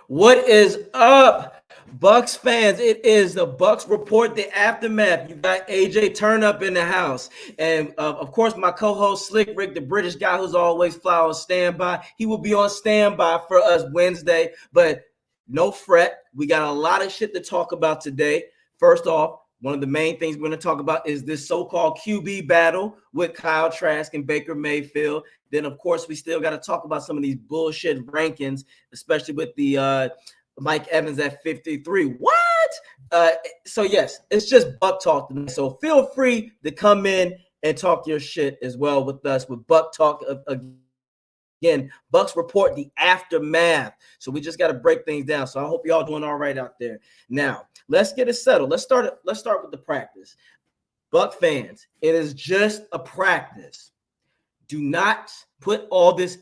What is up, Bucs fans? It is the Bucs Report, the aftermath. You got AJ Turn Up in the house, and of course, my co-host Slick Rick, the British guy who's always fly on standby. He will be on standby for us Wednesday, but no fret. We got a lot of shit to talk about today. First off, one of the main things we're going to talk about is this so-called QB battle with Kyle Trask and Baker Mayfield. Then, of course, we still got to talk about some of these bullshit rankings, especially with the Mike Evans at 53. What? So, yes, it's just Buck Talk today. So feel free to come in and talk your shit as well with us with Buck Talk again. Bucs Report, the aftermath. So we just got to break things down. So I hope y'all doing all right out there. Now, let's get it settled. Let's start with the practice. Buck fans, it is just a practice. Do not put all this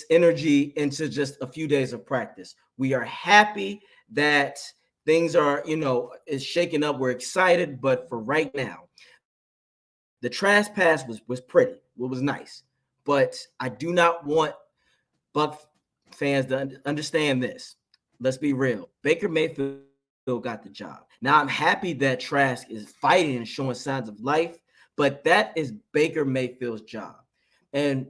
energy into just a few days of practice. We are happy that things are, is shaking up. We're excited, but for right now, the Trask pass was pretty. It was nice. But I do not want Buck fans to understand this. Let's be real. Baker Mayfield got the job. Now, I'm happy that Trask is fighting and showing signs of life, but that is Baker Mayfield's job. And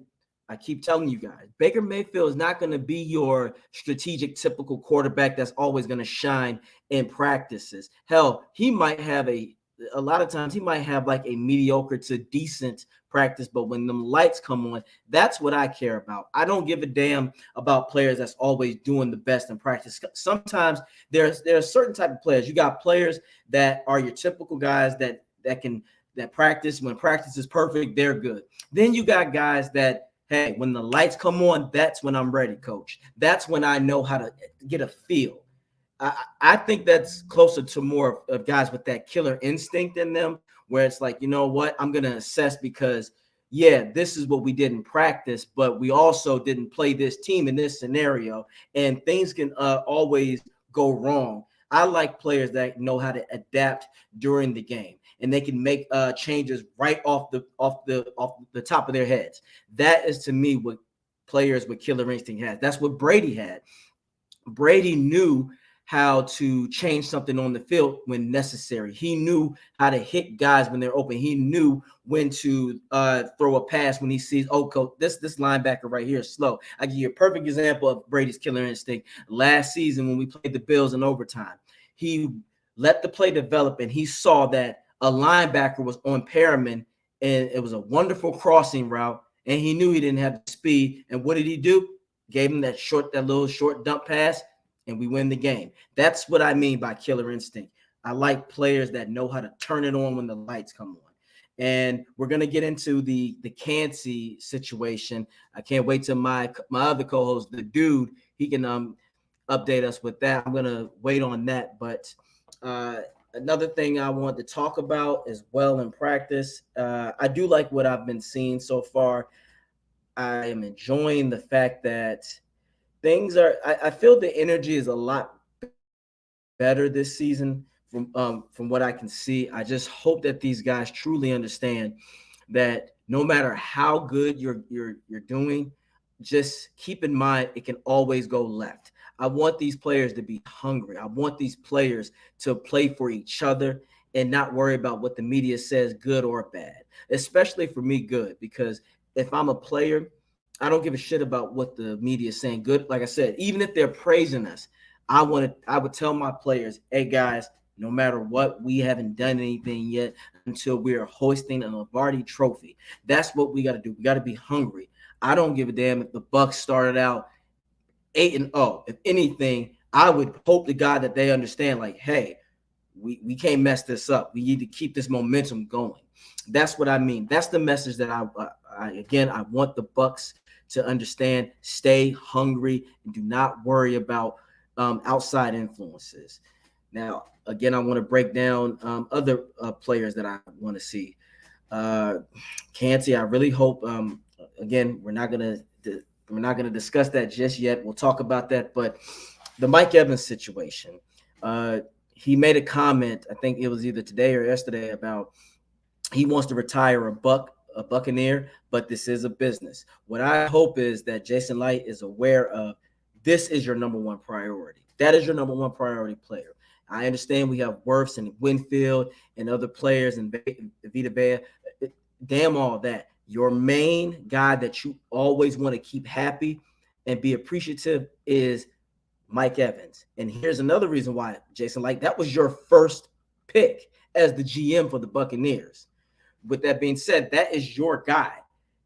I keep telling you guys, Baker Mayfield is not going to be your strategic, typical quarterback that's always going to shine in practices. Hell, he might have a lot of times he might have like a mediocre to decent practice, but when them lights come on, that's what I care about. I don't give a damn about players that's always doing the best in practice. Sometimes there are certain type of players. You got players that are your typical guys that practice. When practice is perfect, they're good. Then you got guys that, hey, when the lights come on, that's when I'm ready, coach. That's when I know how to get a feel. I think that's closer to more of guys with that killer instinct in them, where it's like, you know what, I'm going to assess because, yeah, this is what we did in practice, but we also didn't play this team in this scenario, and things can always go wrong. I like players that know how to adapt during the game, and they can make changes right off the top of their heads. That is, to me, what players with killer instinct has. That's what Brady had. Brady knew how to change something on the field when necessary. He knew how to hit guys when they're open. He knew when to throw a pass when he sees, oh, coach, this linebacker right here is slow. I give you a perfect example of Brady's killer instinct. Last season when we played the Bills in overtime, he let the play develop, and he saw that a linebacker was on Perriman, and it was a wonderful crossing route, and he knew he didn't have the speed. And what did he do? Gave him that little short dump pass, and we win the game. That's what I mean by killer instinct. I like players that know how to turn it on when the lights come on. And we're going to get into the Kancey situation. I can't wait till my other co-host, the dude, he can update us with that. I'm going to wait on that. But another thing I want to talk about as well in practice, I do like what I've been seeing so far. I am enjoying the fact that things are, I feel the energy is a lot better this season from what I can see. I just hope that these guys truly understand that no matter how good you're doing, just keep in mind it can always go left. I want these players to be hungry. I want these players to play for each other and not worry about what the media says, good or bad. Especially for me, good, because if I'm a player, I don't give a shit about what the media is saying. Good, like I said, even if they're praising us, I would tell my players, hey guys, no matter what, we haven't done anything yet until we are hoisting a Lombardi trophy. That's what we got to do. We got to be hungry. I don't give a damn if the Bucs started out 8-0. If anything, I would hope to God that they understand, like, hey, we can't mess this up. We need to keep this momentum going. That's what I mean. That's the message that I want the Bucs to understand, stay hungry, and do not worry about outside influences. Now, again, I want to break down other players that I want to see. Uh, Kancey, I really hope. Again, we're not gonna discuss that just yet. We'll talk about that, but the Mike Evans situation. Uh, he made a comment. I think it was either today or yesterday about he wants to retire a Buccaneer, but this is a business. What I hope is that Jason Light is aware of this is your number one priority. That is your number one priority player. I understand we have Wirfs and Winfield and other players and Vita Vea. Damn all that. Your main guy that you always want to keep happy and be appreciative is Mike Evans. And here's another reason why, Jason, like that was your first pick as the GM for the Buccaneers. With that being said, that is your guy.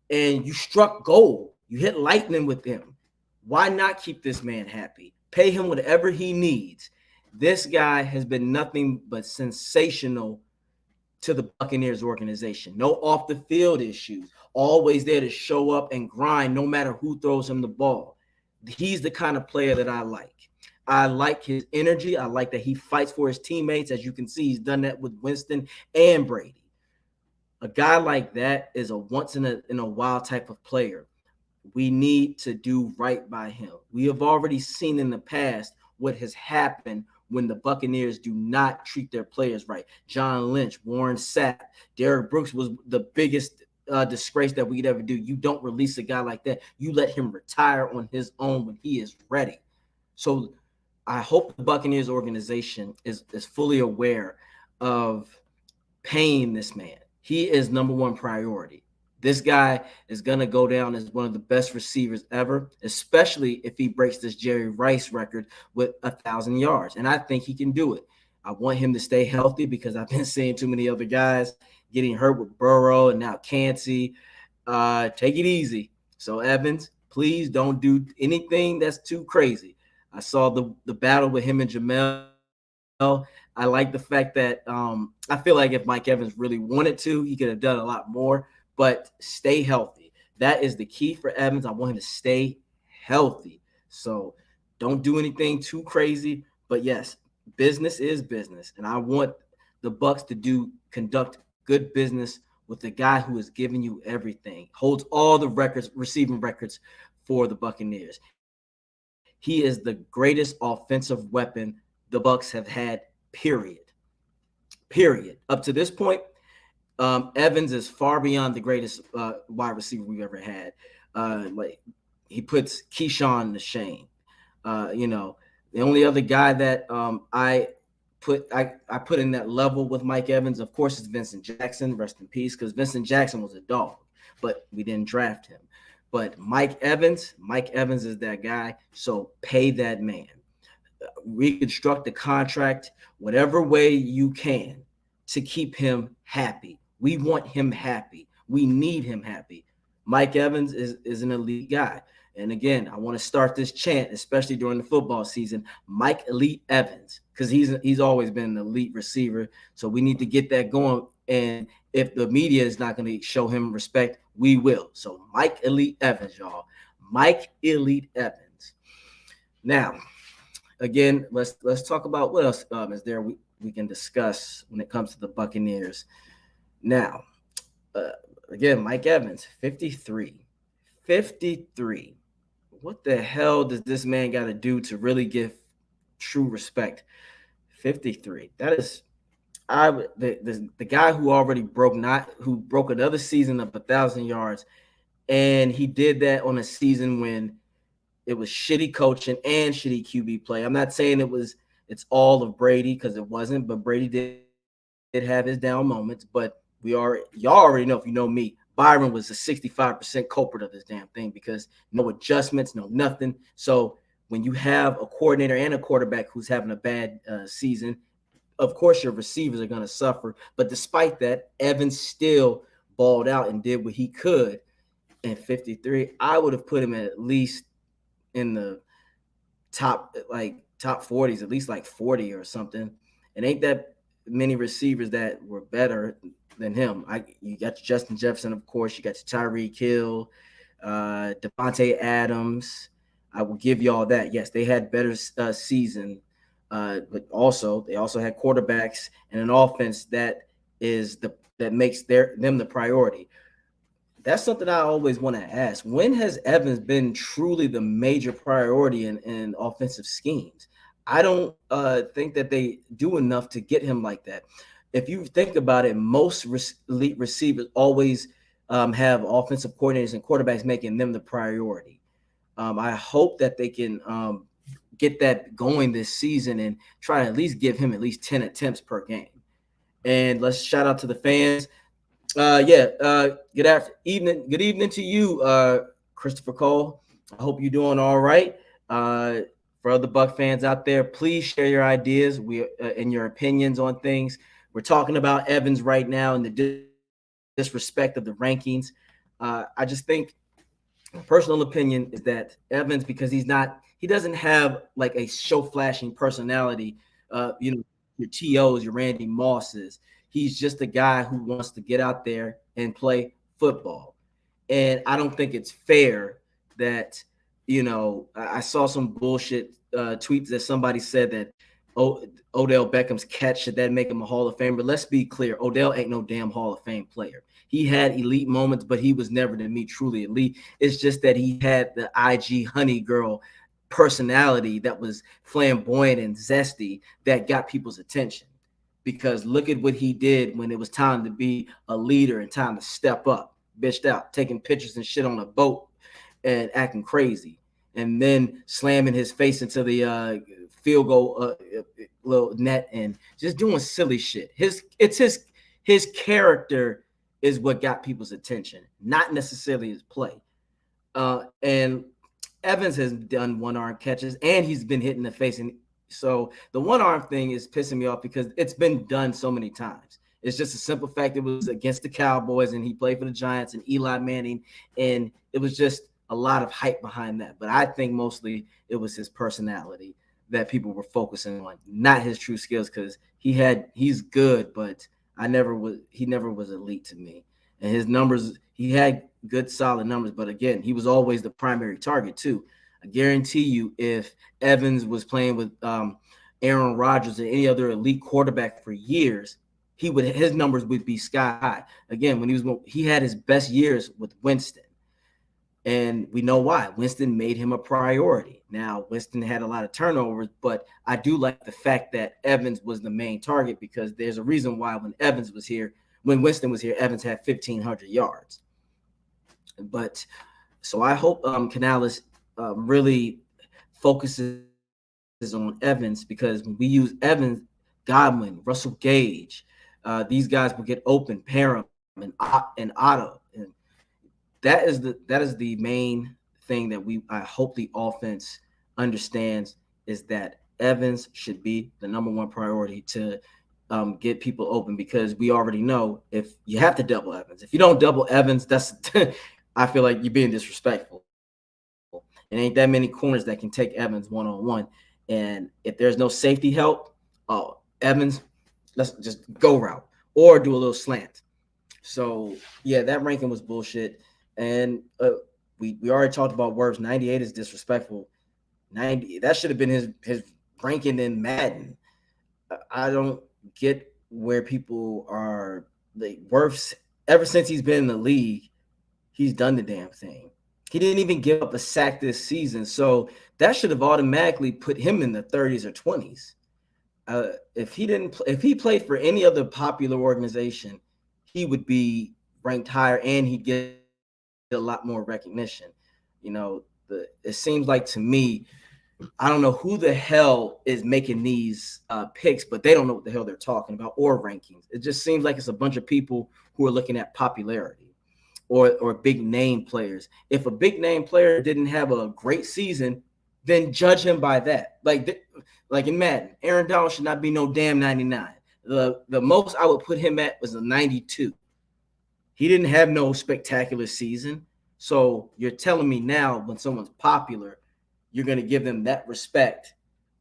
And you struck gold. You hit lightning with him. Why not keep this man happy? Pay him whatever he needs. This guy has been nothing but sensational to the Buccaneers organization. No off the field issues. Always there to show up and grind no matter who throws him the ball. He's the kind of player that I like. I like his energy. I like that he fights for his teammates. As you can see, he's done that with Winston and Brady. A guy like that is a once in a while type of player. We need to do right by him. We have already seen in the past what has happened when the Buccaneers do not treat their players right. John Lynch, Warren Sapp, Derrick Brooks was the biggest disgrace that we'd ever do. You don't release a guy like that. You let him retire on his own when he is ready. So I hope the Buccaneers organization is fully aware of paying this man. He is number one priority. This guy is going to go down as one of the best receivers ever, especially if he breaks this Jerry Rice record with 1,000 yards. And I think he can do it. I want him to stay healthy because I've been seeing too many other guys getting hurt with Burrow and now Kancey. Take it easy. So, Evans, please don't do anything that's too crazy. I saw the battle with him and Jamel. I like the fact that I feel like if Mike Evans really wanted to, he could have done a lot more. But stay healthy. That is the key for Evans. I want him to stay healthy. So don't do anything too crazy. But yes, business is business. And I want the Bucs to conduct good business with the guy who is giving you everything, holds all the records, receiving records for the Buccaneers. He is the greatest offensive weapon the Bucs have had, period. Period. Up to this point, Evans is far beyond the greatest wide receiver we've ever had. Like he puts Keyshawn to shame. The only other guy that I put in that level with Mike Evans, of course, is Vincent Jackson. Rest in peace, because Vincent Jackson was a dog, but we didn't draft him. But Mike Evans is that guy. So pay that man. Reconstruct the contract whatever way you can to keep him happy. We want him happy. We need him happy. Mike Evans is an elite guy. And again, I want to start this chant, especially during the football season, Mike Elite Evans, because he's always been an elite receiver. So we need to get that going. And if the media is not going to show him respect, we will. So Mike Elite Evans, y'all. Mike Elite Evans. Now, again, let's talk about what else is there we can discuss when it comes to the Buccaneers. Now, again, Mike Evans, 53. 53. What the hell does this man got to do to really give true respect? 53. That is the guy who already broke another season of 1,000 yards, and he did that on a season when it was shitty coaching and shitty QB play. I'm not saying it's all of Brady, because it wasn't, but Brady did have his down moments. But y'all already know, if you know me, Byron was a 65% culprit of this damn thing, because no adjustments, no nothing. So when you have a coordinator and a quarterback who's having a bad season, of course your receivers are going to suffer. But despite that, Evans still balled out and did what he could. And 53, I would have put him at least in the top 40s, at least like 40 or something. And ain't that many receivers that were better than him. You got Justin Jefferson, of course. You got your Tyreek Hill. Devontae Adams. I will give y'all that. Yes, they had better season, but also they also had quarterbacks and an offense that makes them the priority. That's something I always want to ask. When has Evans been truly the major priority in offensive schemes? I don't think that they do enough to get him like that. If you think about it, most elite receivers always have offensive coordinators and quarterbacks making them the priority. I hope that they can get that going this season and try to at least give him at least 10 attempts per game. And let's shout out to the fans. Good evening to you, Christopher Cole. I hope you're doing all right. Uh, for other Buck fans out there, please share your ideas and your opinions on things. We're talking about Evans right now and the disrespect of the rankings. I just think personal opinion is that Evans, because he doesn't have like a show flashing personality. Your TOs, your Randy Mosses. He's just a guy who wants to get out there and play football. And I don't think it's fair that, I saw some bullshit tweets that somebody said that Odell Beckham's catch, should that make him a Hall of Famer? But let's be clear, Odell ain't no damn Hall of Fame player. He had elite moments, but he was never to me truly elite. It's just that he had the IG honey girl personality that was flamboyant and zesty that got people's attention. Because look at what he did when it was time to be a leader and time to step up, bitched out, taking pictures and shit on a boat and acting crazy, and then slamming his face into the field goal little net and just doing silly shit. His character is what got people's attention, not necessarily his play. And Evans has done one arm catches and he's been hit in the face. And so the one arm thing is pissing me off because it's been done so many times. It's just a simple fact it was against the Cowboys and he played for the Giants and Eli Manning. And it was just a lot of hype behind that. But I think mostly it was his personality that people were focusing on, not his true skills, because he's good, but he never was elite to me. And his numbers, he had good solid numbers, but again, he was always the primary target too. I guarantee you, if Evans was playing with Aaron Rodgers or any other elite quarterback for years, his numbers would be sky high. Again, when he had his best years with Winston. And we know why. Winston made him a priority. Now, Winston had a lot of turnovers, but I do like the fact that Evans was the main target because there's a reason why when Winston was here, Evans had 1,500 yards. But so I hope Canales really focuses on Evans, because when we use Evans, Godwin, Russell Gage, these guys will get open, Parham and Otto. And that is the main thing that I hope the offense understands, is that Evans should be the number one priority to get people open, because we already know if you have to double Evans. If you don't double Evans, that's I feel like you're being disrespectful. It ain't that many corners that can take Evans one-on-one. And if there's no safety help, Evans, let's just go route or do a little slant. So, yeah, that ranking was bullshit. And we already talked about Wirfs. 98 is disrespectful. 90, that should have been his ranking in Madden. I don't get where people are like Wirfs. Ever since he's been in the league, he's done the damn thing. He didn't even give up a sack this season, so that should have automatically put him in the 30s or 20s. If he played for any other popular organization, he would be ranked higher and he'd get a lot more recognition. It seems like to me, I don't know who the hell is making these picks, but they don't know what the hell they're talking about or rankings. It just seems like it's a bunch of people who are looking at popularity or big name players. If a big name player didn't have a great season, then judge him by that. Like in Madden, Aaron Donald should not be no damn 99. The most I would put him at was a 92. He didn't have no spectacular season. So you're telling me now when someone's popular, you're going to give them that respect.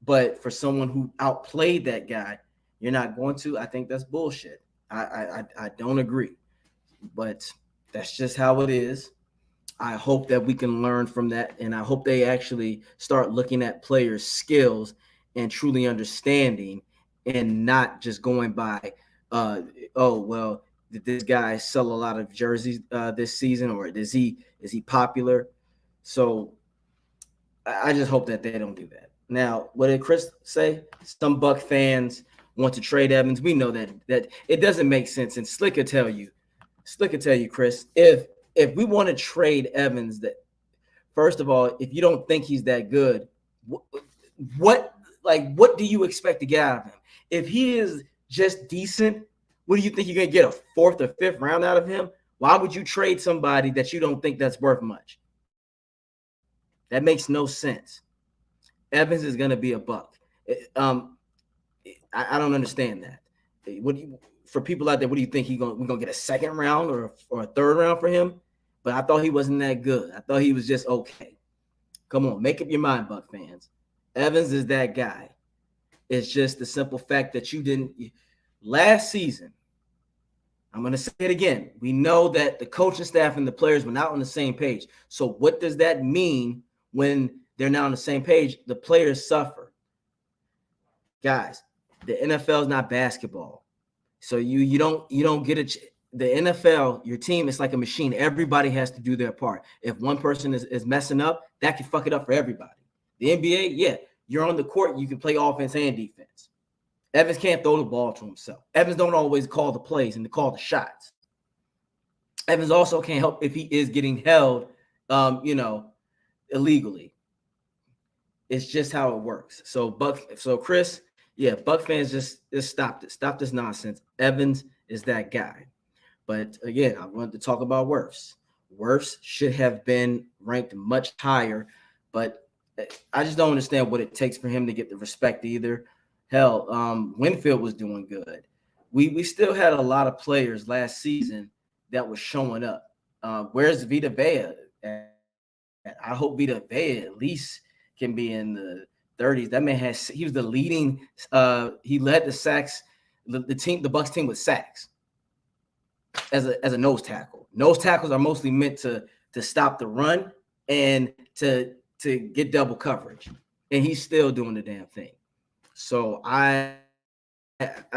But for someone who outplayed that guy, you're not going to. I think that's bullshit. I don't agree. But that's just how it is. I hope that we can learn from that, and I hope they actually start looking at players' skills and truly understanding, and not just going by, uh, oh well, did this guy sell a lot of jerseys this season, or is he popular? So I just hope that they don't do that. Now, what did Chris say? Some Buck fans want to trade Evans. We know that it doesn't make sense, and Slick could tell you, Chris, if we want to trade Evans, that first of all, if you don't think he's that good, what what do you expect to get out of him? If he is just decent, what do you think you're gonna get, a fourth or fifth round out of him? Why would you trade somebody that you don't think that's worth much? That makes no sense. Evans is gonna be a Buck. Um, I don't understand that. What do you, for people out there? What do you think we're gonna get a second round or a third round for him? But I thought he wasn't that good. I thought he was just okay. Come on, make up your mind, Buck fans. Evans is that guy. It's just the simple fact that you didn't last season. I'm going to say it again. We know that the coaching staff and the players were not on the same page. So what does that mean when they're not on the same page? The players suffer. Guys, the NFL is not basketball. So you don't get the NFL, your team is like a machine. Everybody has to do their part. If one person is messing up, that can fuck it up for everybody. The NBA, yeah, you're on the court, you can play offense and defense. Evans can't throw the ball to himself. Evans don't always call the plays and to call the shots. Evans also can't help if he is getting held, illegally. It's just how it works. So Chris, yeah, Buck fans just stop it. Stop this nonsense. Evans is that guy. But again, I wanted to talk about Wirfs. Wirfs should have been ranked much higher, but I just don't understand what it takes for him to get the respect either. Hell, Winfield was doing good. We still had a lot of players last season that was showing up. Where's Vita Vea? I hope Vita Vea at least can be in the 30s. That man he was the leading. He led the sacks. The Bucs team with sacks as a nose tackle. Nose tackles are mostly meant to stop the run and to get double coverage, and he's still doing the damn thing. So I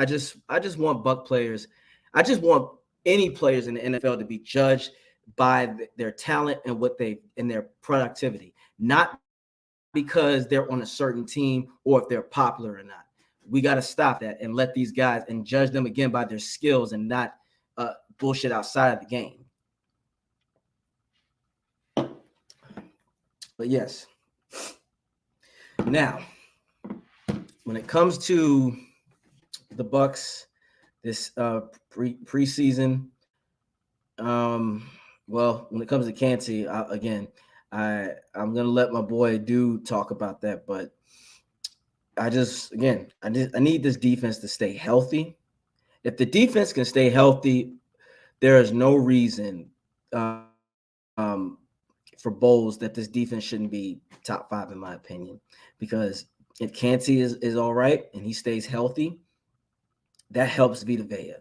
just want Buck players. I just want any players in the NFL to be judged by their talent and their productivity, not because they're on a certain team or if they're popular or not. We got to stop that and let these guys and judge them again by their skills and not bullshit outside of the game. But yes. Now, when it comes to the Bucs, this preseason, well, when it comes to Kancey, I'm gonna let my boy Do talk about that, but I need this defense to stay healthy. If the defense can stay healthy, there is no reason for Bowles that this defense shouldn't be top 5 in my opinion, because if Kancey is all right and he stays healthy, that helps Vita Vea.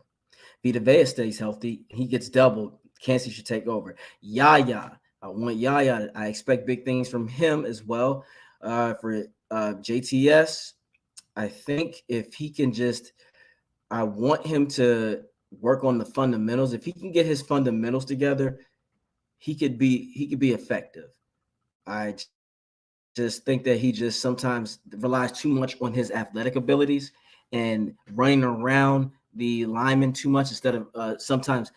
Vita Vea stays healthy, he gets doubled. Kancey should take over. Yaya, I want Yaya. I expect big things from him as well. For JTS, I think if he can I want him to work on the fundamentals. If he can get his fundamentals together, he could be effective. I just think that he just sometimes relies too much on his athletic abilities and running around the linemen too much instead of sometimes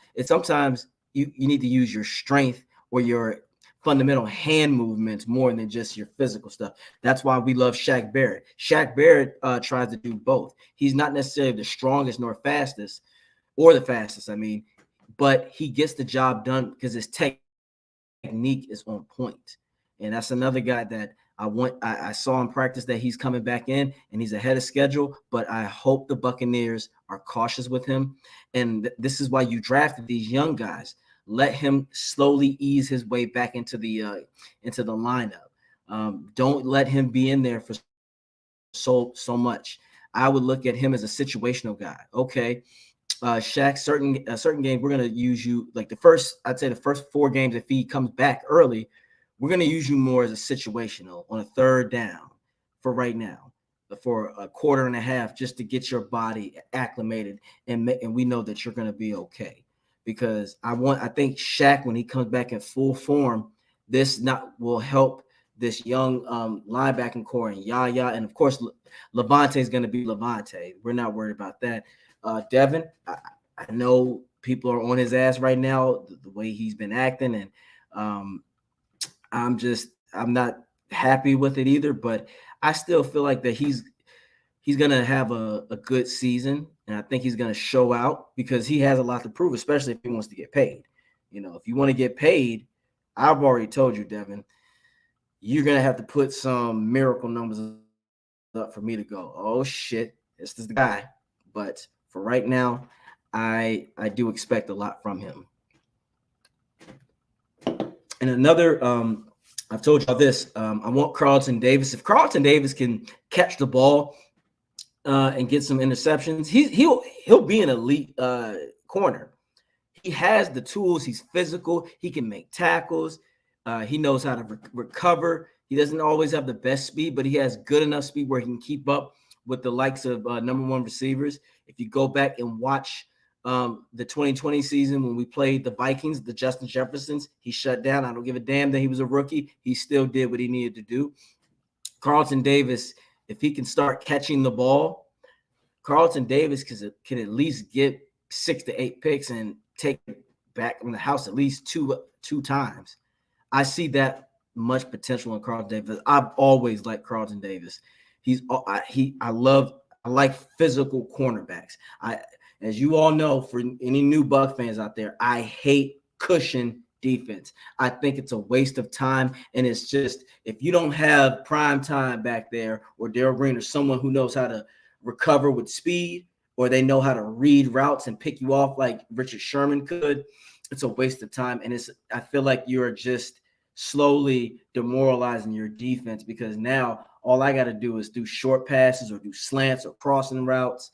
you need to use your strength or your fundamental hand movements more than just your physical stuff. That's why we love Shaq Barrett. Shaq Barrett tries to do both. He's not necessarily the strongest nor fastest, or the fastest, but he gets the job done because his technique is on point. And that's another guy that I saw in practice that he's coming back in and he's ahead of schedule, but I hope the Buccaneers are cautious with him. And this is why you drafted these young guys. Let him slowly ease his way back into the lineup. Don't let him be in there for so much. I would look at him as a situational guy. Okay, Shaq, certain games we're gonna use you like I'd say the first 4 games if he comes back early, we're gonna use you more as a situational on a third down for right now, for a quarter and a half, just to get your body acclimated and we know that you're gonna be okay. Because I think Shaq, when he comes back in full form, this not will help this young linebacking core and Yaya, and of course Levante is going to be Levante. We're not worried about that. Devin, I know people are on his ass right now, the way he's been acting, and um, I'm not happy with it either. But I still feel like that he's gonna have a good season, and I think he's gonna show out because he has a lot to prove, especially if he wants to get paid. If you want to get paid, I've already told you, Devin, you're gonna have to put some miracle numbers up for me to go, oh shit, this is the guy. But for right now, I do expect a lot from him. And another, I've told y'all this. I want Carlton Davis. If Carlton Davis can catch the ball and get some interceptions, he'll be an elite corner. He has the tools. He's physical. He can make tackles. He knows how to recover. He doesn't always have the best speed, but he has good enough speed where he can keep up with the likes of number one receivers. If you go back and watch the 2020 season when we played the Vikings, the Justin Jeffersons, he shut down. I don't give a damn that he was a rookie. He still did what he needed to do. Carlton Davis, if he can start catching the ball, Carlton Davis can at least get 6 to 8 picks and take it back in the house at least two times. I see that much potential in Carlton Davis. I've always liked Carlton Davis. I like physical cornerbacks. As you all know, for any new Bucs fans out there, I hate cushion defense. I think it's a waste of time, and it's just, if you don't have prime time back there, or Darrell Green, or someone who knows how to recover with speed, or they know how to read routes and pick you off like Richard Sherman could, it's a waste of time. And I feel like you're just slowly demoralizing your defense, because now all I got to do is do short passes or do slants or crossing routes,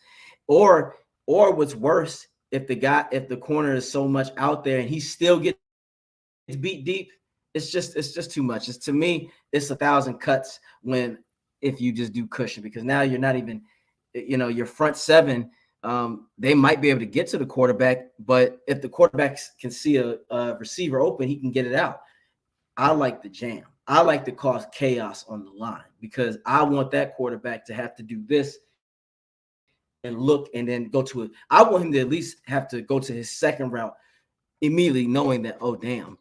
or what's worse, if the corner is so much out there and he still gets beat deep, it's just too much. To me, it's 1,000 cuts if you just do cushion, because now you're not even, your front seven, they might be able to get to the quarterback, but if the quarterback can see a receiver open, he can get it out. I like the jam. I like to cause chaos on the line, because I want that quarterback to have to do this and look and then go to it. I want him to at least have to go to his second route immediately, knowing that, oh, damn,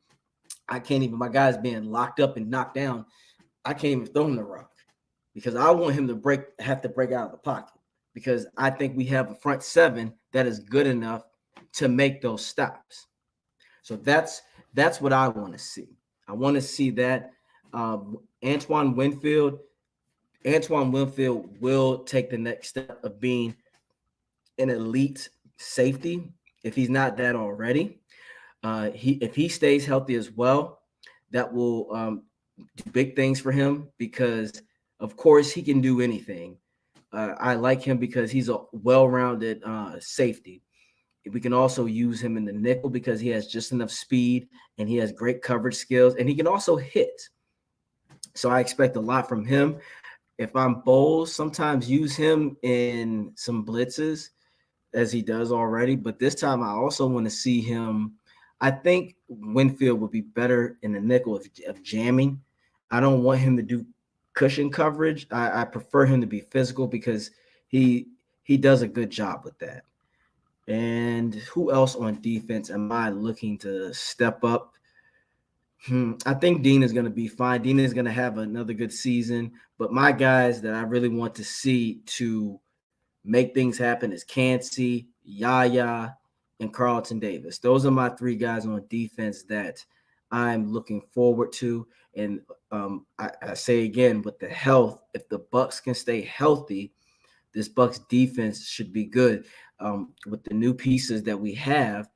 I can't even, my guy's being locked up and knocked down. I can't even throw him the rock, because I want him to have to break out of the pocket, because I think we have a front seven that is good enough to make those stops. So that's what I want to see. I want to see that Antoine Winfield will take the next step of being an elite safety, if he's not that already. If he stays healthy as well, that will do big things for him, because of course he can do anything. I like him because he's a well-rounded safety. We can also use him in the nickel because he has just enough speed and he has great coverage skills, and he can also hit. So I expect a lot from him. If I'm Bowles, sometimes use him in some blitzes, as he does already. But this time I also want to see him. I think Winfield would be better in the nickel of jamming. I don't want him to do cushion coverage. I prefer him to be physical, because he does a good job with that. And who else on defense am I looking to step up? I think Dean is going to be fine. Dean is going to have another good season. But my guys that I really want to see to make things happen is Kancey, Yaya, and Carlton Davis. Those are my 3 guys on defense that I'm looking forward to. And I say again, with the health, if the Bucs can stay healthy, this Bucs defense should be good. With the new pieces that we have,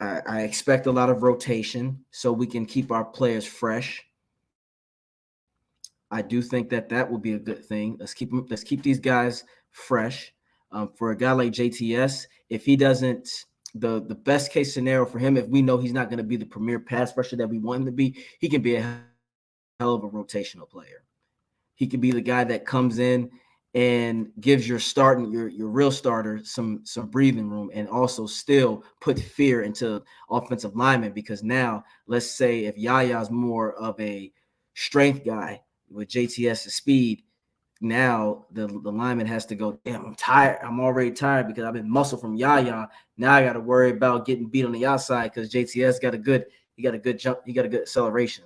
I expect a lot of rotation so we can keep our players fresh. I do think that will be a good thing. Let's keep these guys fresh. For a guy like JTS, if he doesn't, the best case scenario for him, if we know he's not going to be the premier pass rusher that we want him to be, he can be a hell of a rotational player. He could be the guy that comes in and gives your starting your real starter some breathing room, and also still put fear into offensive linemen. Because now, let's say if Yaya's more of a strength guy with JTS's speed, now the lineman has to go, damn, I'm tired. I'm already tired because I've been muscle from Yaya. Now I got to worry about getting beat on the outside because JTS got a good jump, he got a good acceleration.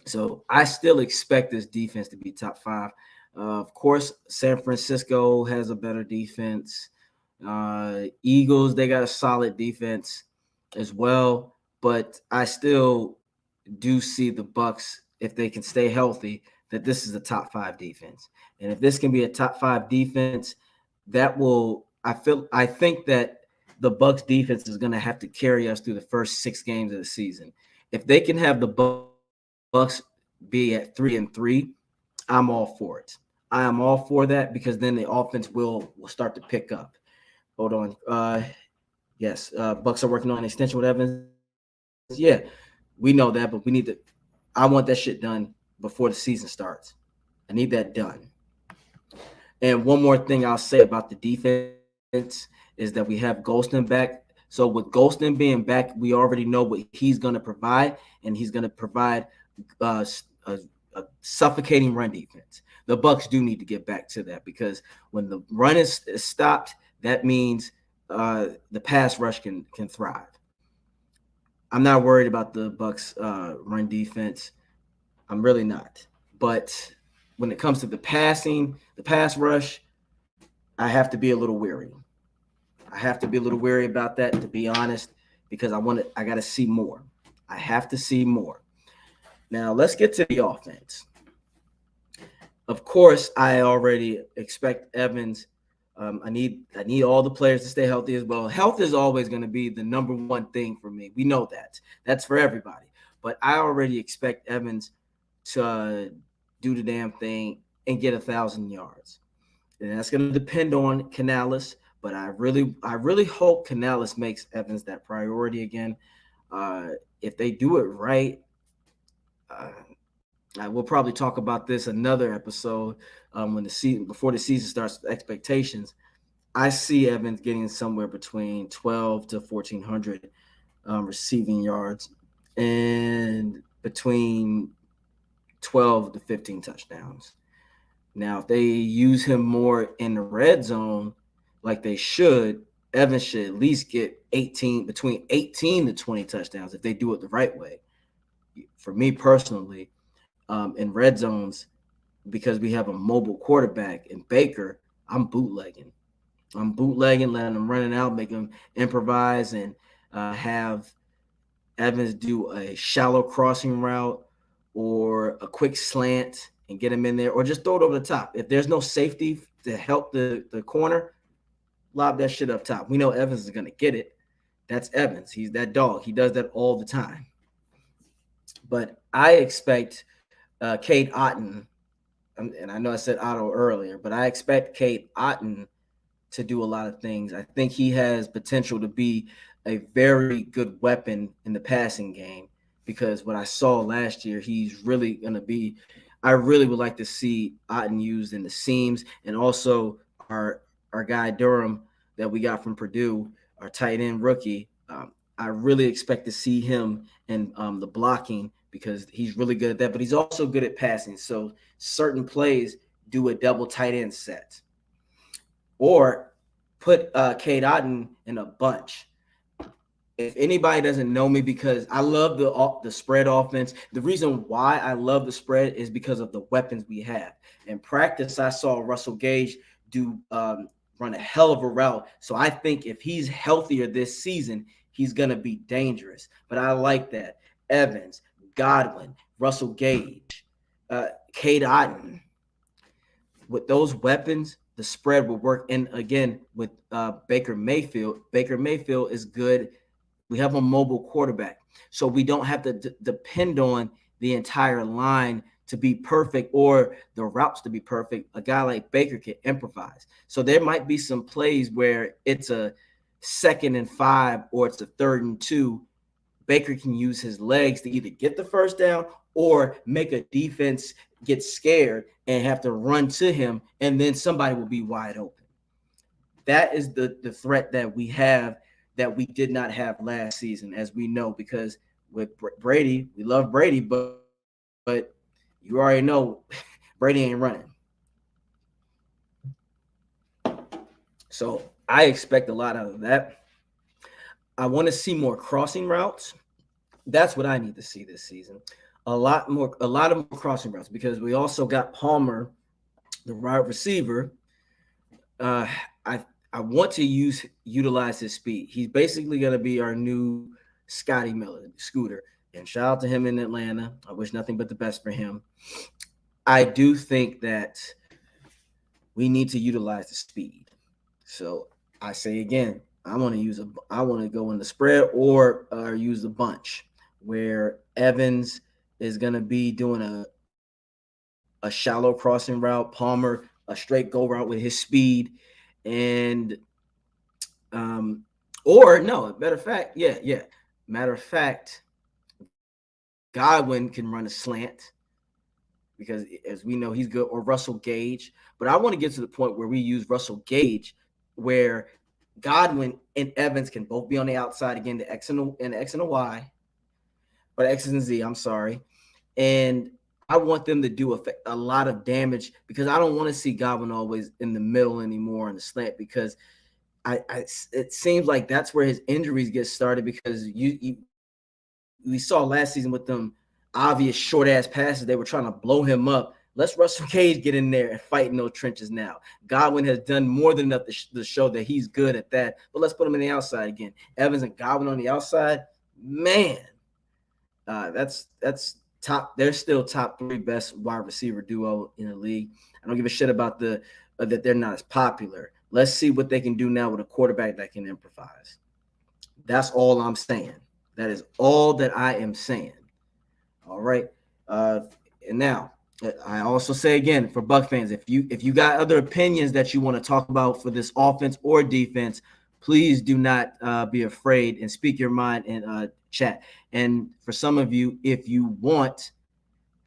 So I still expect this defense to be top five. Of course, San Francisco has a better defense. Eagles, they got a solid defense as well. But I still do see the Bucs, if they can stay healthy, that this is a top five defense. And if this can be a top five defense, that will I think that the Bucs defense is going to have to carry us through the first 6 games of the season. If they can have the Bucs be at 3-3, I'm all for it. I am all for that because then the offense will start to pick up. Hold on. Yes, Bucs are working on an extension with Evans. Yeah, we know that, but I want that shit done before the season starts. I need that done. And one more thing I'll say about the defense is that we have Golston back. So with Golston being back, we already know what he's going to provide, and he's going to provide uh, a, a suffocating run defense. The Bucs do need to get back to that because when the run is stopped, that means the pass rush can thrive. I'm not worried about the Bucs run defense. I'm really not. But when it comes to the pass rush, I have to be a little weary. I have to be a little wary about that, to be honest, because I got to see more. I have to see more. Now let's get to the offense. Of course, I already expect Evans. I need all the players to stay healthy as well. Health is always going to be the number one thing for me. We know that. That's for everybody. But I already expect Evans to do the damn thing and get 1,000 yards. And that's going to depend on Canales. But I really hope Canales makes Evans that priority again. If they do it right, I will probably talk about this another episode when the season before the season starts. Expectations. I see Evans getting somewhere between 12 to 1,400 receiving yards and between 12 to 15 touchdowns. Now, if they use him more in the red zone, like they should, Evans should at least get between 18 to 20 touchdowns if they do it the right way. For me personally, in red zones, because we have a mobile quarterback in Baker, I'm bootlegging. Letting him run it out, make him improvise, and have Evans do a shallow crossing route or a quick slant and get him in there, or just throw it over the top. If there's no safety to help the corner, lob that shit up top. We know Evans is going to get it. That's Evans. He's that dog. He does that all the time. But I expect Cade Otton, and I know I said Otto earlier, but I expect Cade Otton to do a lot of things. I think he has potential to be a very good weapon in the passing game because what I saw last year, he's really going to be – I really would like to see Otton used in the seams, and also our guy Durham that we got from Purdue, our tight end rookie. I really expect to see him in the blocking because he's really good at that, but he's also good at passing. So certain plays do a double tight end set. Or put Cade Otton in a bunch. If anybody doesn't know me, because I love the spread offense. The reason why I love the spread is because of the weapons we have. In practice, I saw Russell Gage run a hell of a route. So I think if he's healthier this season, he's going to be dangerous. But I like that. Evans, Godwin, Russell Gage, Cade Otton. With those weapons, the spread will work. And again, with Baker Mayfield is good. We have a mobile quarterback, so we don't have to depend on the entire line to be perfect or the routes to be perfect, a guy like Baker can improvise. So there might be some plays where it's a 2nd and 5 or it's a 3rd and 2. Baker can use his legs to either get the first down or make a defense get scared and have to run to him, and then somebody will be wide open. That is the threat that we have that we did not have last season, as we know, because with Brady, we love Brady, but you already know Brady ain't running. So I expect a lot out of that. I want to see more crossing routes. That's what I need to see this season. A lot of more crossing routes, because we also got Palmer, the wide receiver. I want to utilize his speed. He's basically going to be our new Scotty Miller, Scooter. And shout out to him in Atlanta. I wish nothing but the best for him. I do think that we need to utilize the speed. So I say again, I want to go in the spread or use the bunch, where Evans is going to be doing a shallow crossing route, Palmer a straight go route with his speed, and or no, matter of fact, Godwin can run a slant, because as we know, he's good, or Russell Gage. But I want to get to the point where we use Russell Gage, where Godwin and Evans can both be on the outside, again, the X and the Y, but X and Z, I'm sorry. And I want them to do a lot of damage, because I don't want to see Godwin always in the middle anymore in the slant, because it seems like that's where his injuries get started, because we saw last season with them obvious short ass passes, they were trying to blow him up. Let's Russell Gage get in there and fight in those trenches now. Godwin has done more than enough to show that he's good at that, but let's put him in the outside again. Evans and Godwin on the outside, man, that's top. They're still top 3 best wide receiver duo in the league. I don't give a shit about that they're not as popular. Let's see what they can do now with a quarterback that can improvise. That's all I'm saying. That is all that I am saying. All right. And now I also say again, for Buck fans, if you got other opinions that you want to talk about for this offense or defense, please do not be afraid and speak your mind in chat. And for some of you, if you want,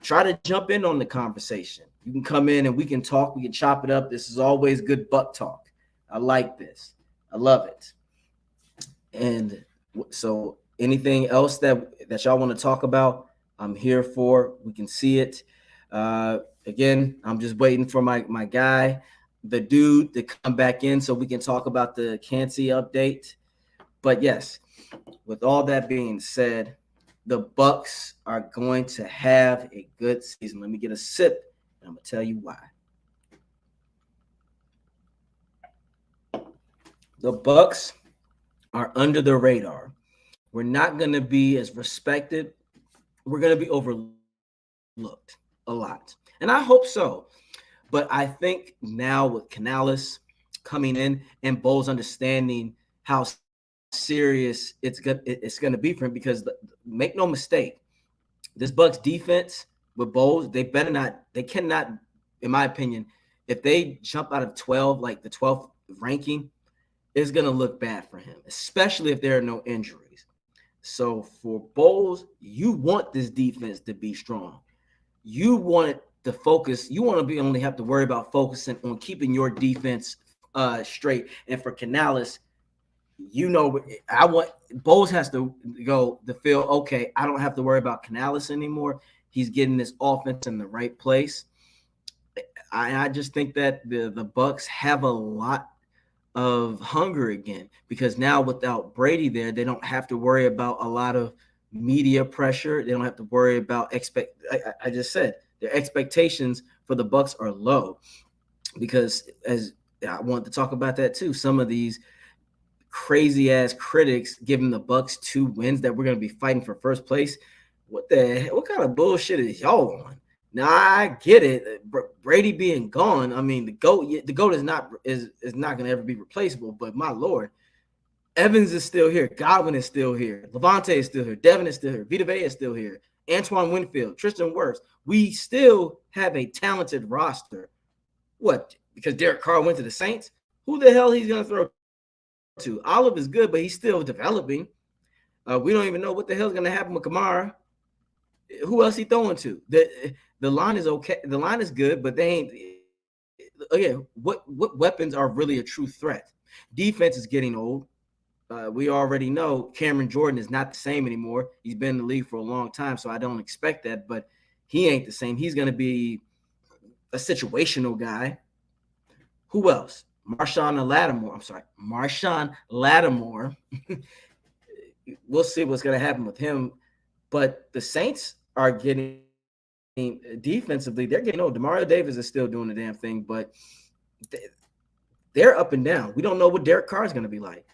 try to jump in on the conversation. You can come in and we can talk. We can chop it up. This is always good Buck talk. I like this. I love it. And so anything else that y'all want to talk about, I'm here for. We can see it. Again, I'm just waiting for my guy, the dude, to come back in so we can talk about the Kancey update. But yes, with all that being said, the Bucs are going to have a good season. Let me get a sip, and I'm going to tell you why. The Bucs are under the radar. We're not going to be as respected. We're going to be overlooked a lot. And I hope so. But I think now with Canales coming in and Bowles understanding how serious it's going to be for him, because make no mistake, this Bucs defense with Bowles, they cannot, in my opinion, if they jump out of 12, like the 12th ranking, it's going to look bad for him, especially if there are no injuries. So for Bowles, you want this defense to be strong. You want to focus. You want to only have to worry about focusing on keeping your defense straight. And for Canales, I want Bowles has to go to feel, okay, I don't have to worry about Canales anymore. He's getting this offense in the right place. I just think that the Bucs have a lot of hunger again, because now without Brady there, they don't have to worry about a lot of media pressure. They don't have to worry about I just said their expectations for the Bucs are low, because as I want to talk about that too, some of these crazy ass critics giving the Bucs 2 wins that we're going to be fighting for first place. What kind of bullshit is y'all on? Now I get it. Brady being gone, I mean the GOAT is not going to ever be replaceable. But my Lord, Evans is still here. Godwin is still here. Levante is still here. Devin is still here. Vita Vea is still here. Antoine Winfield, Tristan Wirfs. We still have a talented roster. What? Because Derek Carr went to the Saints? Who the hell he's going to throw to? Olive is good, but he's still developing. We don't even know what the hell's going to happen with Kamara. Who else he throwing to? The line is okay. The line is good, but they ain't. Again, what weapons are really a true threat? Defense is getting old. We already know Cameron Jordan is not the same anymore. He's been in the league for a long time, so I don't expect that. But he ain't the same. He's going to be a situational guy. Who else? Marshawn Lattimore. I'm sorry, Marshawn Lattimore. We'll see what's going to happen with him. But the Saints are getting defensively, they're getting old. Demario Davis is still doing the damn thing, but they're up and down. We don't know what Derek Carr is going to be like.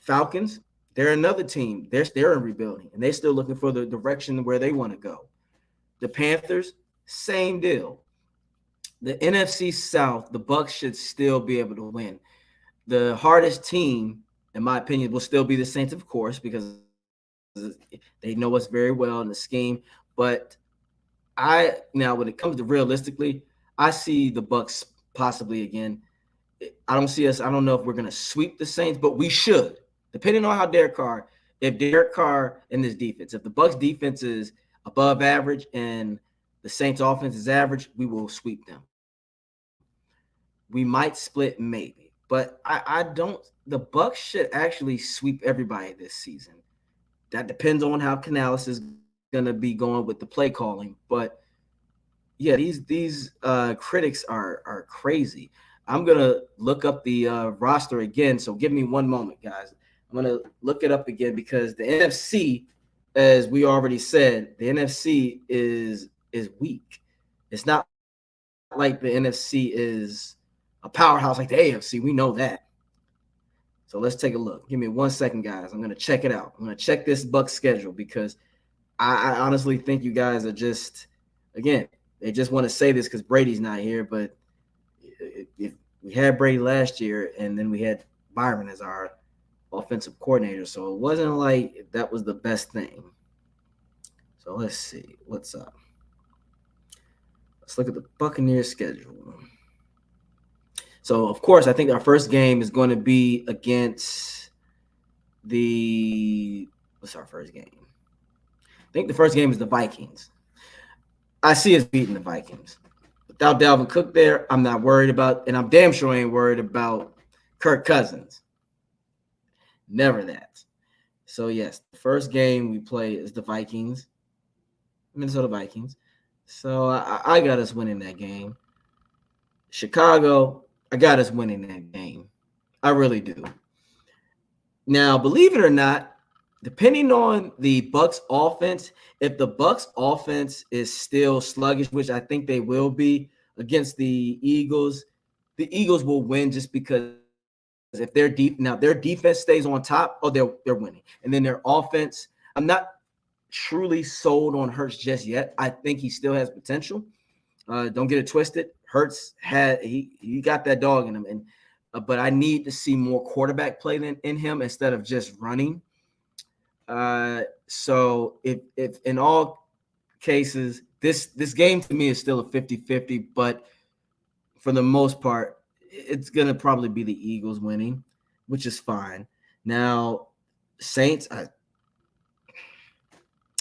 Falcons, they're another team. They're in rebuilding, and they're still looking for the direction where they want to go. The Panthers, same deal. The NFC South, the Bucs should still be able to win. The hardest team, in my opinion, will still be the Saints, of course, because they know us very well in the scheme. But now when it comes to realistically, I see the Bucs possibly again. I don't see us. I don't know if we're going to sweep the Saints, but we should, depending on how Derek Carr. If Derek Carr in this defense, if the Bucs defense is above average and the Saints offense is average, we will sweep them. We might split, maybe, but I don't. The Bucs should actually sweep everybody this season. That depends on how Canales is going to be going with the play calling, but yeah, these critics are crazy. I'm gonna look up the roster again. So give me one moment, guys. I'm gonna look it up again because the NFC, as we already said, the NFC is weak. It's not like the NFC is a powerhouse like the AFC. We know that. So let's take a look. Give me 1 second, guys. I'm gonna check it out. I'm gonna check this Bucs schedule because I honestly think you guys are just, again, they just want to say this because Brady's not here, but if we had Brady last year and then we had Byron as our offensive coordinator, so it wasn't like that was the best thing. So let's see what's up. Let's look at the Buccaneers schedule. So of course, I think our first game is going to be against what's our first game? I think the first game is the Vikings. I see us beating the Vikings. Without Dalvin Cook there, I'm not worried about, and I'm damn sure ain't worried about Kirk Cousins. Never that. So, yes, the first game we play is the Vikings, Minnesota Vikings. So, I got us winning that game. Chicago, I got us winning that game. I really do. Now, believe it or not, depending on the Bucs offense, if the Bucs offense is still sluggish, which I think they will be against the Eagles will win just because if their their defense stays on top, they're winning. And then their offense, I'm not truly sold on Hurts just yet. I think he still has potential. Don't get it twisted. Hurts he got that dog in him, and but I need to see more quarterback play in him instead of just running. So if in all cases, this game to me is still a 50-50, but for the most part, it's going to probably be the Eagles winning, which is fine. Now, Saints,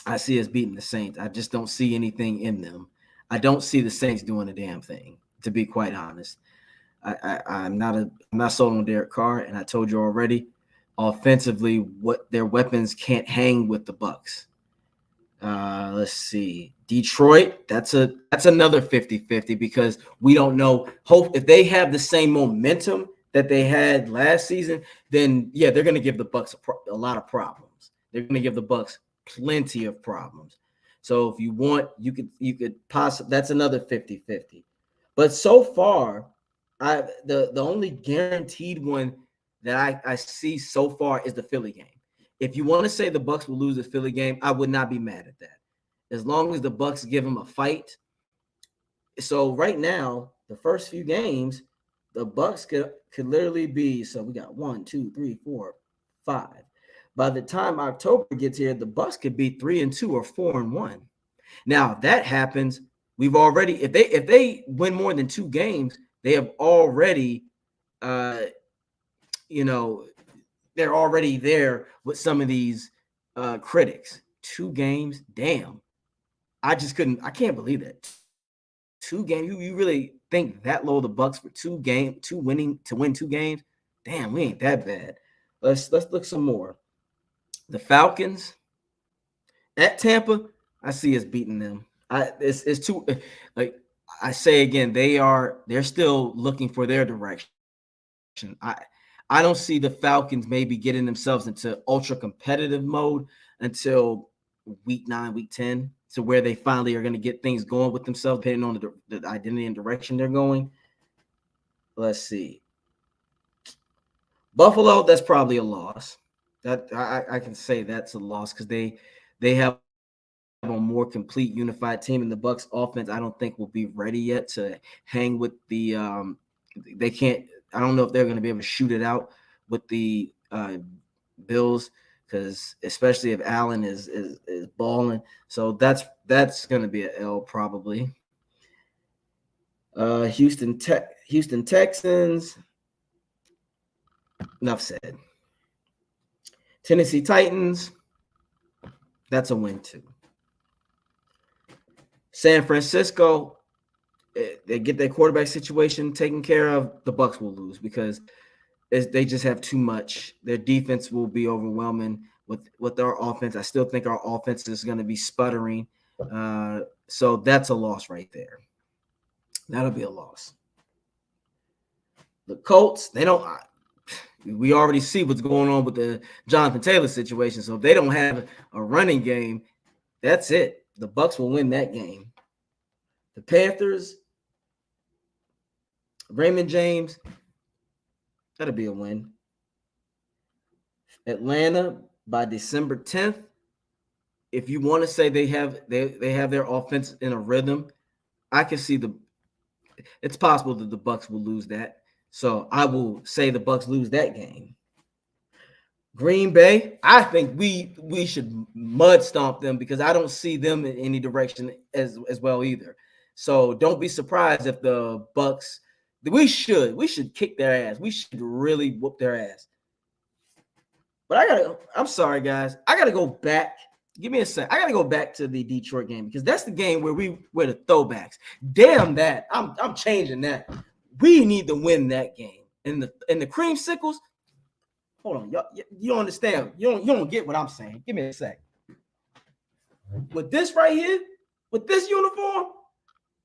I see us beating the Saints. I just don't see anything in them. I don't see the Saints doing a damn thing, to be quite honest. I'm not sold on Derek Carr, and I told you already, offensively, what their weapons can't hang with the Bucs. Let's see. Detroit, that's another 50-50 because we don't know. Hope if they have the same momentum that they had last season, then yeah, they're going to give the Bucs a lot of problems. They're going to give the Bucs plenty of problems. So if you want, you could possibly, that's another 50-50. But so far, the only guaranteed one that I see so far is the Philly game. If you want to say the Bucs will lose the Philly game, I would not be mad at that. As long as the Bucs give them a fight. So right now, the first few games, the Bucs could literally be, so we got 1, 2, 3, 4, 5. by the time October gets here, the Bucs could be 3-2 or 4-1. Now that happens, we've already if they win more than 2 games, they have already uh you know they're already there with some of these critics. 2 games, damn. I can't believe that. 2 games. You really think that low the Bucs for 2 winning to win 2 games? Damn, we ain't that bad. Let's look some more. The Falcons at Tampa, I see us beating them. It's too like I say again, they're still looking for their direction. I don't see the Falcons maybe getting themselves into ultra competitive mode until week 9, week 10, to where they finally are going to get things going with themselves, depending on the identity and direction they're going. Let's see. Buffalo, that's probably a loss. That I can say that's a loss because they have a more complete unified team, and the Bucs offense I don't think will be ready yet to hang with the they can't. I don't know if they're going to be able to shoot it out with the Bills, because especially if Allen is balling. So that's going to be an L probably. Houston Texans. Enough said. Tennessee Titans. That's a win too. San Francisco, they get their quarterback situation taken care of. The Bucs will lose because they just have too much. Their defense will be overwhelming with our offense. I still think our offense is going to be sputtering. So that's a loss right there. That'll be a loss. The Colts, they don't. We already see what's going on with the Jonathan Taylor situation. So if they don't have a running game, that's it. The Bucs will win that game. The Panthers, Raymond James, that'll be a win. Atlanta by December 10th. If you want to say they have their offense in a rhythm, I can see it's possible that the Bucs will lose that. So I will say the Bucs lose that game. Green Bay, I think we should mud stomp them because I don't see them in any direction as well either. So don't be surprised if the Bucs. We should kick their ass. We should really whoop their ass. But I'm sorry, guys. I gotta go back. Give me a sec. I gotta go back to the Detroit game because that's the game where the throwbacks. Damn that. I'm changing that. We need to win that game. And the creamsicles. Hold on, you don't understand. You don't get what I'm saying. Give me a sec. With this right here, with this uniform,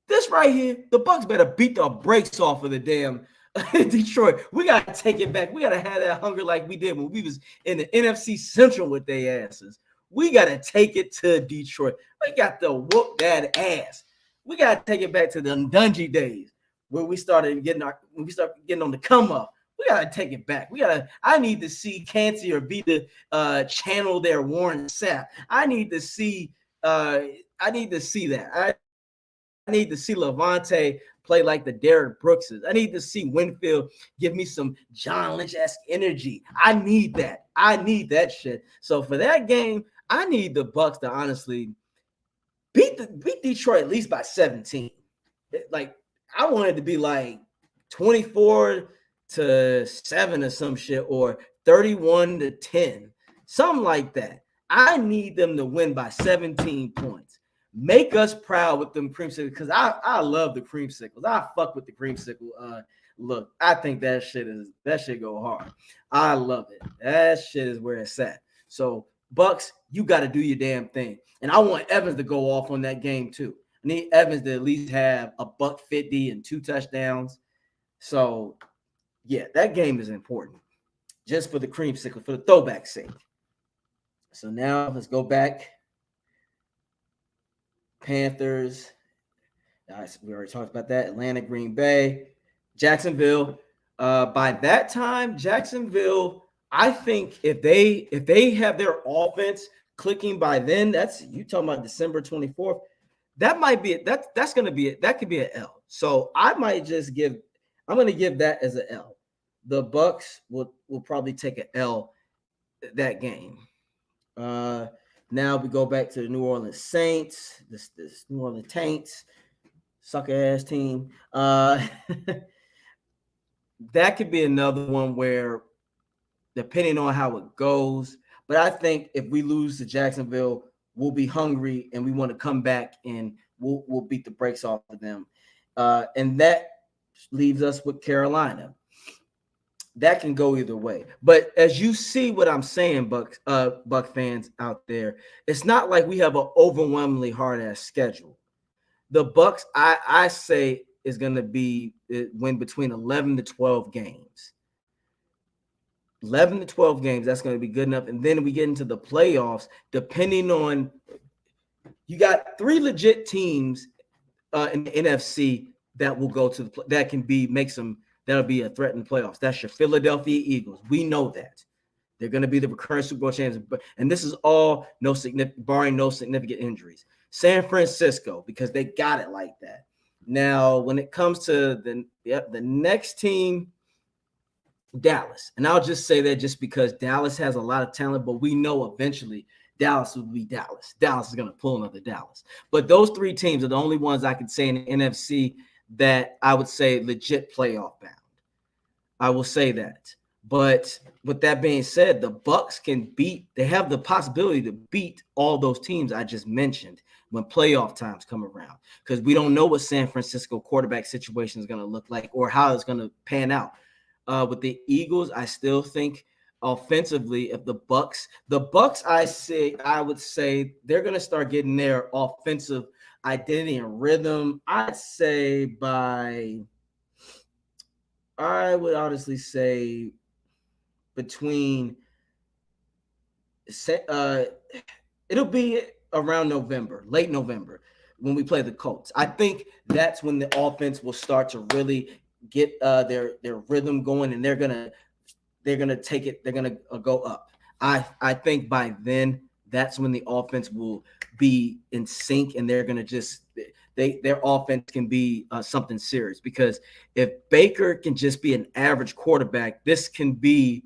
this right here, the Bucs better beat the brakes off of the damn Detroit. We gotta take it back. We gotta have that hunger like we did when we was in the NFC Central with their asses. We gotta take it to Detroit. We got to whoop that ass. We gotta take it back to the Dungy days where we started getting on the come up. We gotta take it back. I need to see Kancey or Vita channel their Warren Sapp. I need to see that. I need to see Levante play like the Derrick Brookses. I need to see Winfield give me some John Lynch-esque energy. I need that. I need that shit. So for that game, I need the Bucs to honestly beat Detroit at least by 17. Like I want it to be like 24-7 or some shit, or 31-10, something like that. I need them to win by 17 points. Make us proud with them creamsicles because I love the creamsicles. I fuck with the creamsicle. Look, I think that shit go hard. I love it. That shit is where it's at. So Bucs, you got to do your damn thing. And I want Evans to go off on that game too. I need Evans to at least have a $150 and 2 touchdowns. So yeah, that game is important just for the creamsicle, for the throwback sake. So now let's go back. Panthers. We already talked about that. Atlanta, Green Bay, Jacksonville. By that time, Jacksonville, I think if they have their offense clicking by then, that's you talking about December 24th. That might be it. That's gonna be it. That could be an L. So I'm gonna give that as an L. The Bucs will probably take an L that game. Now we go back to the New Orleans Saints, this New Orleans Taints, sucker ass team. That could be another one where, depending on how it goes, but I think if we lose to Jacksonville, we'll be hungry and we want to come back and we'll beat the brakes off of them. And that leaves us with Carolina. That can go either way. But as you see what I'm saying, Buck fans out there, it's not like we have an overwhelmingly hard ass schedule. The Bucs, I say, is going to be win between 11 to 12 games. 11 to 12 games, that's going to be good enough. And then we get into the playoffs, depending on, you got 3 legit teams in the NFC that will go to that can be that'll be a threat in the playoffs. That's your Philadelphia Eagles. We know that. They're going to be the recurring Super Bowl champions. And this is all barring no significant injuries. San Francisco, because they got it like that. Now, when it comes to the next team, Dallas. And I'll just say that just because Dallas has a lot of talent, but we know eventually Dallas will be Dallas. Dallas is going to pull another Dallas. But those 3 teams are the only ones I can say in the NFC that I would say legit playoff bound. I will say that. But with that being said, the Bucs they have the possibility to beat all those teams I just mentioned when playoff times come around, because we don't know what San Francisco quarterback situation is going to look like or how it's going to pan out. With the Eagles, I still think offensively, if the Bucs, I would say they're going to start getting their offensive identity and rhythm. I would honestly say between it'll be around November, late November, when we play the Colts. I think that's when the offense will start to really get their rhythm going, and they're gonna take it. They're gonna go up. I think by then that's when the offense will be in sync, and they're gonna their offense can be something serious. Because if Baker can just be an average quarterback, this can be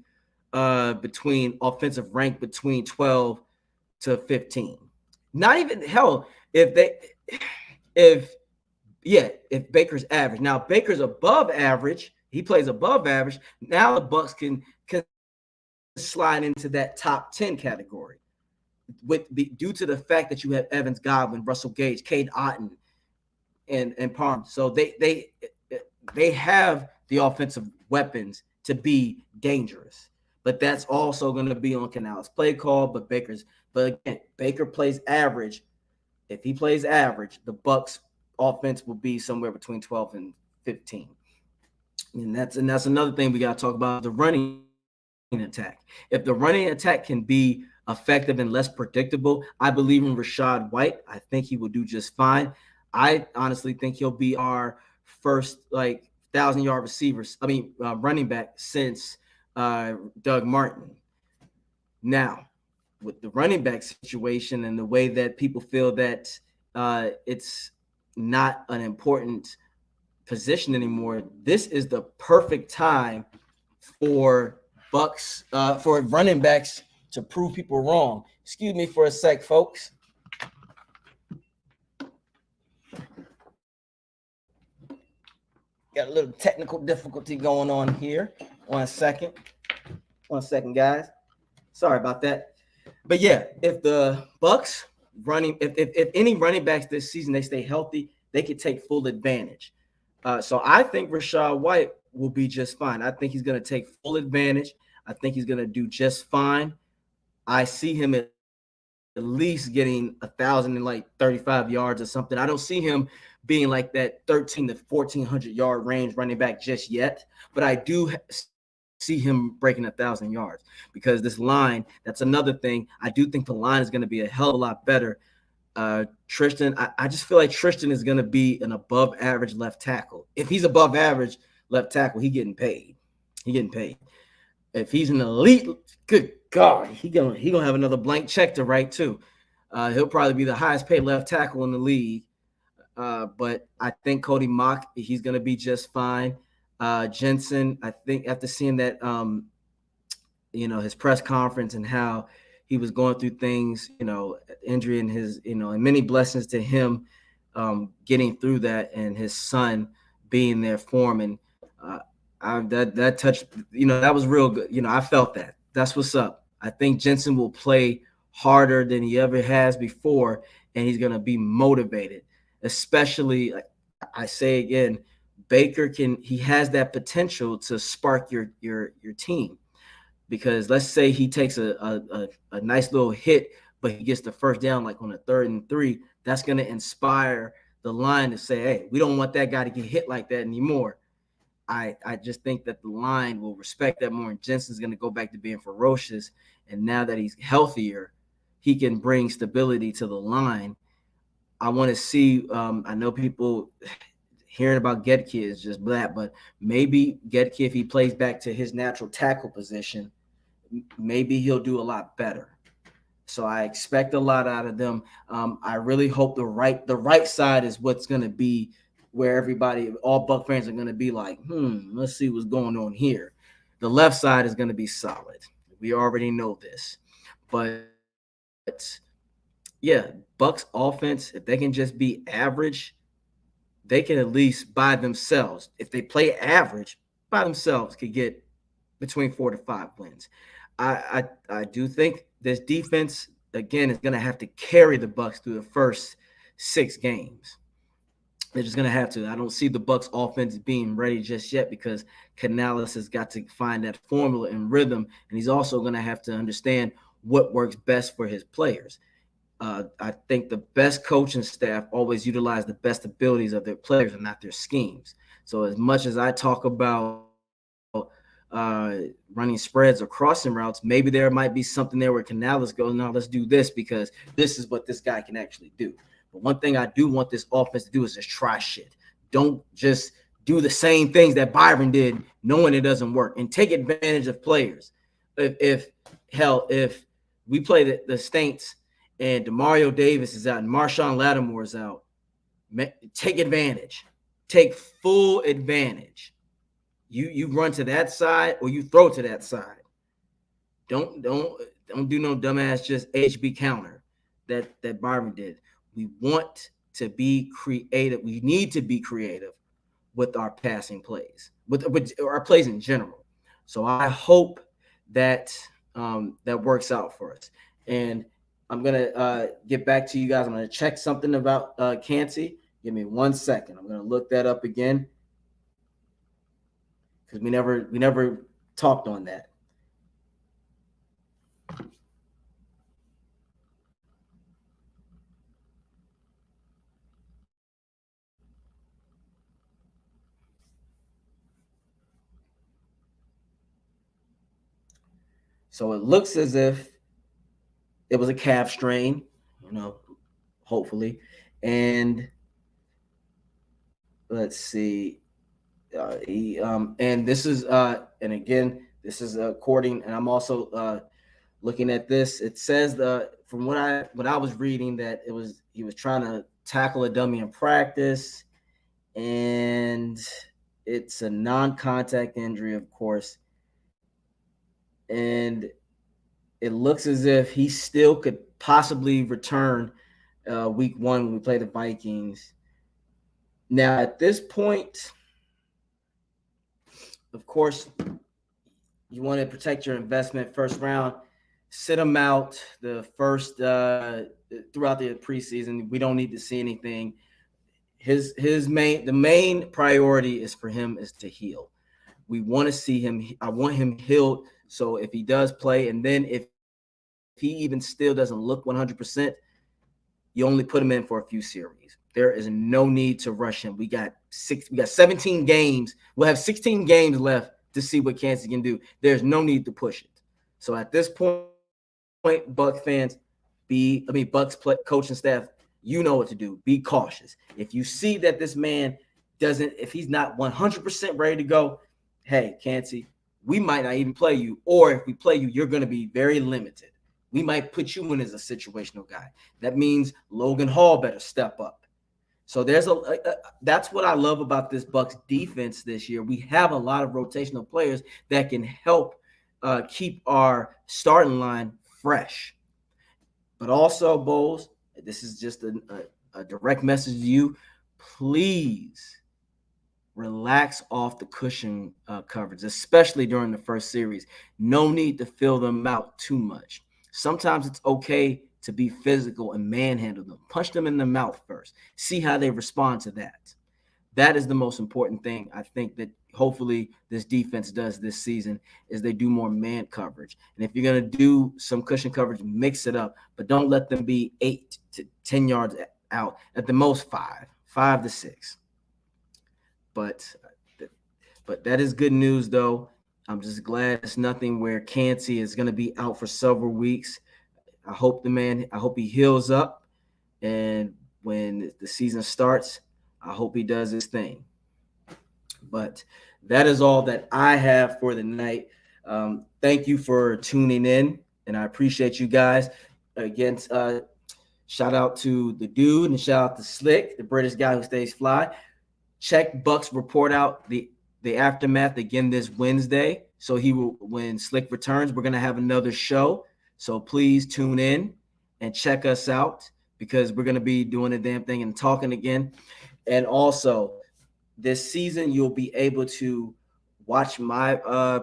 between offensive rank between 12 to 15. Not even if Baker's average. Now Baker's above average, he plays above average. Now the Bucs can slide into that top 10 category due to the fact that you have Evans, Godwin, Russell Gage, Cade Otton, and Parham. So they have the offensive weapons to be dangerous. But that's also going to be on Canales' play call. But again, Baker plays average. If he plays average, the Bucs offense will be somewhere between 12 and 15. And that's another thing we got to talk about, the running attack. If the running attack can be effective and less predictable, I believe in Rachaad White. I think he will do just fine. I honestly think he'll be our first 1,000-yard running back since Doug Martin. Now, with the running back situation and the way that people feel that it's not an important position anymore, this is the perfect time for Bucs for running backs to prove people wrong. Excuse me for a sec, folks. Got a little technical difficulty going on here. One second, guys. Sorry about that. But yeah, if the Bucs if any running backs this season, they stay healthy, they could take full advantage. So I think Rachaad White will be just fine. I think he's going to take full advantage. I think he's going to do just fine. I see him at least getting 1,035 yards or something. I don't see him being like that 1,300 to 1,400 yard range running back just yet, but I do see him breaking 1,000 yards because this line, that's another thing. I do think the line is going to be a hell of a lot better. Tristan, I just feel like Tristan is going to be an above average left tackle. If he's above average left tackle, he's getting paid. If he's an elite, good God, he gonna have another blank check to write too. He'll probably be the highest paid left tackle in the league. But I think Cody Mock, he's gonna be just fine. Jensen, I think after seeing that his press conference and how he was going through things, injury and his, and many blessings to him getting through that, and his son being there for him. And that touched, that was real good. I felt that. That's what's up. I think Jensen will play harder than he ever has before, and he's going to be motivated, especially, I say again, Baker he has that potential to spark your team, because let's say he takes a nice little hit, but he gets the first down like on a 3rd and 3. That's going to inspire the line to say, hey, we don't want that guy to get hit like that anymore. I just think that the line will respect that more, and Jensen's going to go back to being ferocious. And now that he's healthier, he can bring stability to the line. I want to see. I know people hearing about Getke is just black, but maybe Getke, if he plays back to his natural tackle position, maybe he'll do a lot better. So I expect a lot out of them. I really hope the right side is what's going to be where all Buck fans are going to be like, let's see what's going on here. The left side is going to be solid. We already know this. But yeah, Bucks offense, if they can just be average, they can at least by themselves, if they play average, by themselves could get between 4 to 5 wins. I do think this defense, again, is going to have to carry the Bucks through the first 6 games. They're just going to have to. I don't see the Bucks offense being ready just yet, because Canales has got to find that formula and rhythm, and he's also going to have to understand what works best for his players. I think the best coaching staff always utilize the best abilities of their players and not their schemes. So as much as I talk about running spreads or crossing routes, maybe there might be something there where Canales goes, no, let's do this because this is what this guy can actually do. But one thing I do want this offense to do is just try shit. Don't just do the same things that Byron did, knowing it doesn't work, and take advantage of players. If we play the Saints and Demario Davis is out and Marshawn Lattimore is out, take advantage. Take full advantage. You run to that side or you throw to that side. Don't do no dumbass just HB counter that Byron did. We want to be creative. We need to be creative with our passing plays, with our plays in general. So I hope that that works out for us. And I'm gonna get back to you guys. I'm gonna check something about Kancey. Give me 1 second. I'm gonna look that up again, because we never talked on that. So it looks as if it was a calf strain, hopefully. And let's see. And this is and again, this is according, and I'm also looking at this. It says from what I was reading, that he was trying to tackle a dummy in practice, and it's a non-contact injury, of course. And it looks as if he still could possibly return week 1 when we play the Vikings. Now, at this point, of course, you want to protect your investment. First round, sit him out the first throughout the preseason. We don't need to see anything. The main priority is for him is to heal. We want to see him. I want him healed. So if he does play, and then if he even still doesn't look 100%, you only put him in for a few series. There is no need to rush him. We got 17 games. We'll have 16 games left to see what Kancey can do. There's no need to push it. So at this point, Bucs fans, Bucs coaching staff, you know what to do. Be cautious. If you see that this man if he's not 100% ready to go, hey, Kancey, we might not even play you. Or if we play you, you're going to be very limited. We might put you in as a situational guy. That means Logan Hall better step up. So that's what I love about this Bucs defense this year. We have a lot of rotational players that can help keep our starting line fresh. But also, Bowles, this is just a direct message to you. Please relax off the cushion coverage, especially during the first series. No need to fill them out too much. Sometimes it's okay to be physical and manhandle them. Punch them in the mouth first. See how they respond to that. That is the most important thing I think that hopefully this defense does this season is they do more man coverage. And if you're going to do some cushion coverage, mix it up, but don't let them be 8 to 10 yards out, at the most 5 to 6. But that is good news, though. I'm just glad it's nothing where Kancey is going to be out for several weeks. I hope he heals up, and when the season starts, I hope he does his thing. But that is all that I have for the night. Thank you for tuning in, and I appreciate you guys. Again, shout out to the dude and shout out to Slick, the British guy who stays fly. Check Bucs report out the aftermath again this Wednesday. So he will, when Slick returns, we're gonna have another show. So please tune in and check us out because we're gonna be doing the damn thing and talking again. And also, this season you'll be able to watch my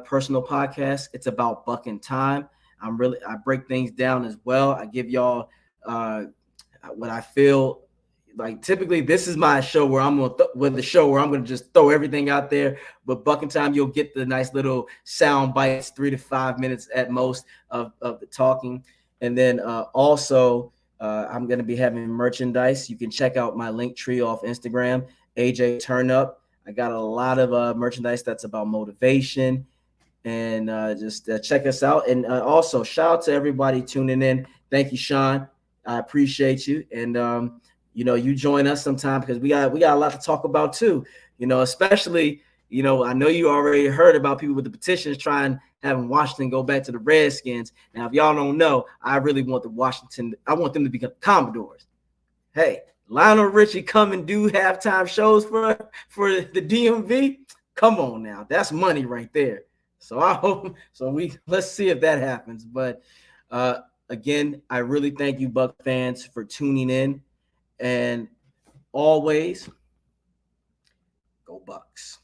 personal podcast. It's about Buck and Time. I break things down as well. I give y'all what I feel like. Typically this is my show where I'm gonna just throw everything out there, but Buck and Time, you'll get the nice little sound bites, 3 to 5 minutes at most of the talking. And then also I'm going to be having merchandise. You can check out my link tree off Instagram, AJ Turnup. I got a lot of merchandise that's about motivation, and just check us out. And also shout out to everybody tuning in. Thank you, Sean. I appreciate you. And you join us sometime because we got a lot to talk about too. Especially, I know you already heard about people with the petitions trying having Washington go back to the Redskins. Now, if y'all don't know, I really want I want them to become Commodores. Hey, Lionel Richie come and do halftime shows for the DMV. Come on now, that's money right there. So I hope let's see if that happens. But again, I really thank you, Buck fans, for tuning in, and always go Bucks.